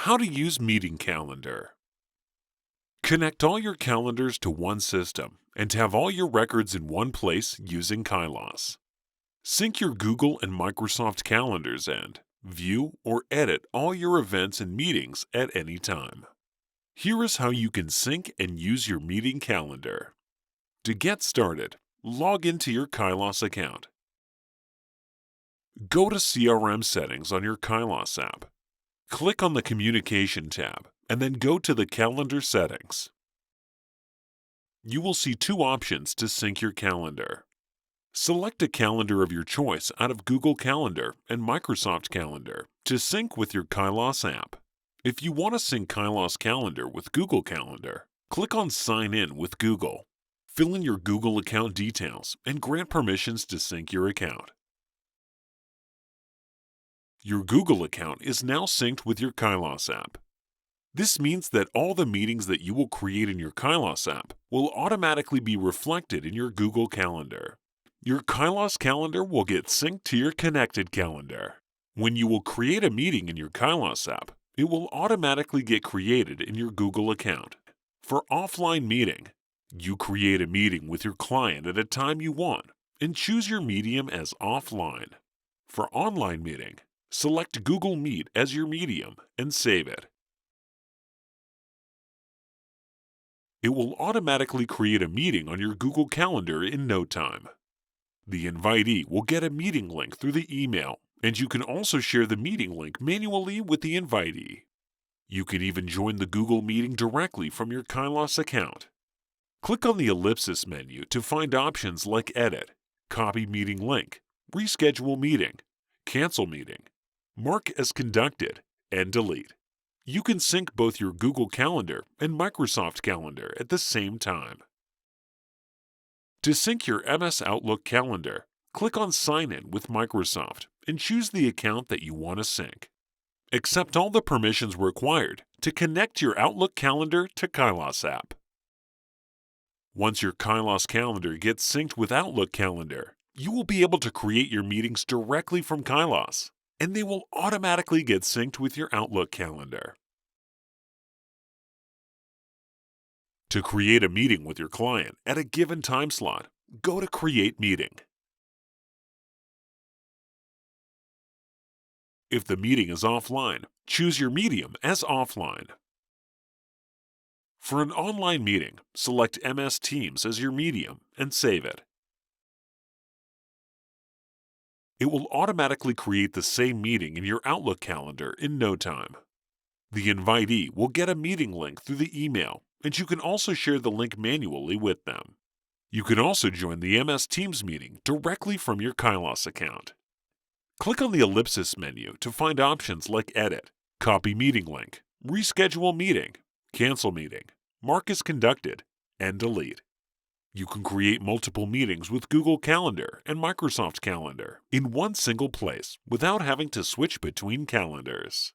How to use Meeting Calendar. Connect all your calendars to one system and have all your records in one place using Kylas. Sync your Google and Microsoft calendars and view or edit all your events and meetings at any time. Here is how you can sync and use your meeting calendar. To get started, log into your Kylas account. Go to CRM settings on your Kylas app. Click on the Communication tab and then go to the Calendar settings. You will see two options to sync your calendar. Select a calendar of your choice out of Google Calendar and Microsoft Calendar to sync with your Kylas app. If you want to sync Kylas Calendar with Google Calendar, click on Sign In with Google. Fill in your Google account details and grant permissions to sync your account. Your Google account is now synced with your Kylas app. This means that all the meetings that you will create in your Kylas app will automatically be reflected in your Google Calendar. Your Kylas calendar will get synced to your connected calendar. When you will create a meeting in your Kylas app, it will automatically get created in your Google account. For offline meeting, you create a meeting with your client at a time you want and choose your medium as offline. For online meeting, select Google Meet as your medium and save it. It will automatically create a meeting on your Google Calendar in no time. The invitee will get a meeting link through the email, and you can also share the meeting link manually with the invitee. You can even join the Google meeting directly from your Kylas account. Click on the ellipsis menu to find options like Edit, Copy Meeting Link, Reschedule Meeting, Cancel Meeting, Mark as Conducted, and Delete. You can sync both your Google Calendar and Microsoft Calendar at the same time. To sync your MS Outlook calendar, click on Sign In with Microsoft and choose the account that you want to sync. Accept all the permissions required to connect your Outlook calendar to Kylas app. Once your Kylas calendar gets synced with Outlook calendar, you will be able to create your meetings directly from Kylas, and they will automatically get synced with your Outlook calendar. To create a meeting with your client at a given time slot, go to Create Meeting. If the meeting is offline, choose your medium as offline. For an online meeting, select MS Teams as your medium and save it. It will automatically create the same meeting in your Outlook calendar in no time. The invitee will get a meeting link through the email, and you can also share the link manually with them. You can also join the MS Teams meeting directly from your Kylas account. Click on the ellipsis menu to find options like Edit, Copy Meeting Link, Reschedule Meeting, Cancel Meeting, Mark as Conducted, and Delete. You can create multiple meetings with Google Calendar and Microsoft Calendar in one single place without having to switch between calendars.